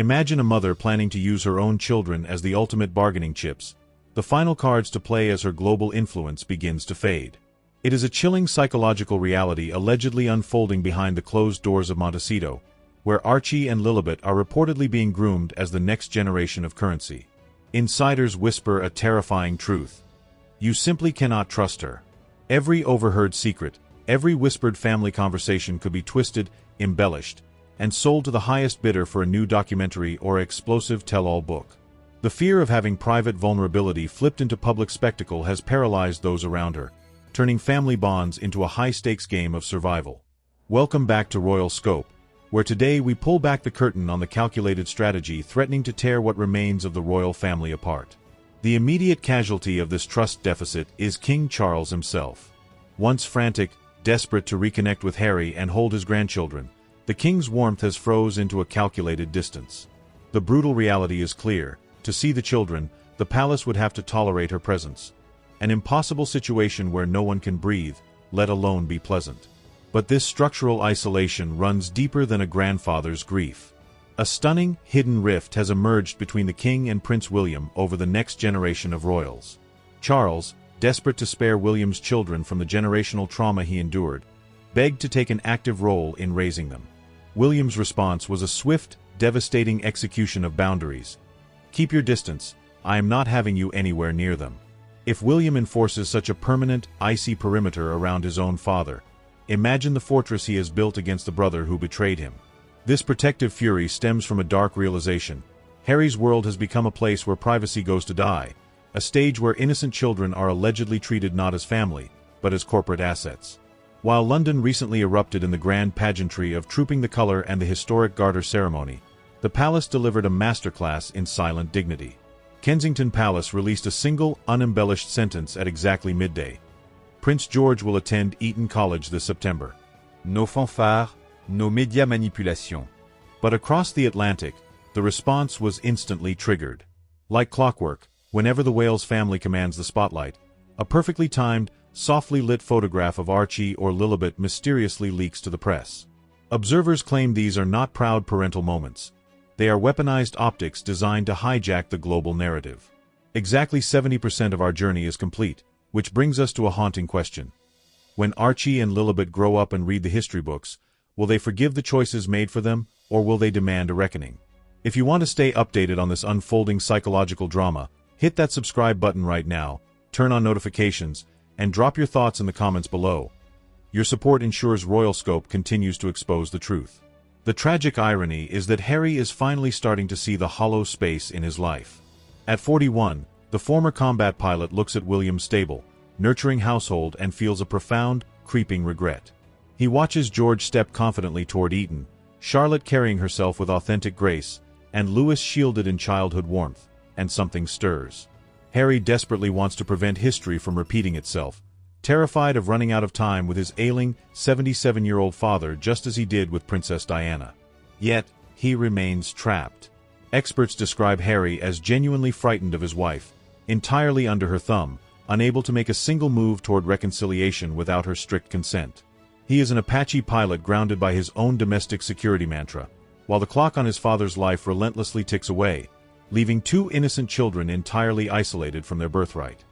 Imagine a mother planning to use her own children as the ultimate bargaining chips, the final cards to play as her global influence begins to fade. It is a chilling psychological reality allegedly unfolding behind the closed doors of Montecito, where Archie and Lilibet are reportedly being groomed as the next generation of currency. Insiders whisper a terrifying truth. You simply cannot trust her. Every overheard secret, every whispered family conversation could be twisted, embellished, and sold to the highest bidder for a new documentary or explosive tell-all book. The fear of having private vulnerability flipped into public spectacle has paralyzed those around her, turning family bonds into a high-stakes game of survival. Welcome back to Royal Scope, where today we pull back the curtain on the calculated strategy threatening to tear what remains of the royal family apart. The immediate casualty of this trust deficit is King Charles himself. Once frantic, desperate to reconnect with Harry and hold his grandchildren, the king's warmth has froze into a calculated distance. The brutal reality is clear. To see the children, the palace would have to tolerate her presence. An impossible situation where no one can breathe, let alone be pleasant. But this structural isolation runs deeper than a grandfather's grief. A stunning, hidden rift has emerged between the king and Prince William over the next generation of royals. Charles, desperate to spare William's children from the generational trauma he endured, begged to take an active role in raising them. William's response was a swift, devastating execution of boundaries. Keep your distance, I am not having you anywhere near them. If William enforces such a permanent, icy perimeter around his own father, imagine the fortress he has built against the brother who betrayed him. This protective fury stems from a dark realization. Harry's world has become a place where privacy goes to die, a stage where innocent children are allegedly treated not as family, but as corporate assets. While London recently erupted in the grand pageantry of Trooping the Colour and the historic Garter ceremony, the palace delivered a masterclass in silent dignity. Kensington Palace released a single, unembellished sentence at exactly midday. Prince George will attend Eton College this September. Nos fanfares, nos médias manipulation. But across the Atlantic, the response was instantly triggered. Like clockwork, whenever the Wales family commands the spotlight, a perfectly timed, softly lit photograph of Archie or Lilibet mysteriously leaks to the press. Observers claim these are not proud parental moments. They are weaponized optics designed to hijack the global narrative. Exactly 70% of our journey is complete, which brings us to a haunting question. When Archie and Lilibet grow up and read the history books, will they forgive the choices made for them, or will they demand a reckoning? If you want to stay updated on this unfolding psychological drama, hit that subscribe button right now, turn on notifications, and drop your thoughts in the comments below. Your support ensures Royal Scope continues to expose the truth. The tragic irony is that Harry is finally starting to see the hollow space in his life. At 41, the former combat pilot looks at William's stable, nurturing household and feels a profound, creeping regret. He watches George step confidently toward Eton, Charlotte carrying herself with authentic grace, and Louis shielded in childhood warmth, and something stirs. Harry desperately wants to prevent history from repeating itself, terrified of running out of time with his ailing, 77-year-old father just as he did with Princess Diana. Yet, he remains trapped. Experts describe Harry as genuinely frightened of his wife, entirely under her thumb, unable to make a single move toward reconciliation without her strict consent. He is an Apache pilot grounded by his own domestic security mantra, while the clock on his father's life relentlessly ticks away, leaving two innocent children entirely isolated from their birthright.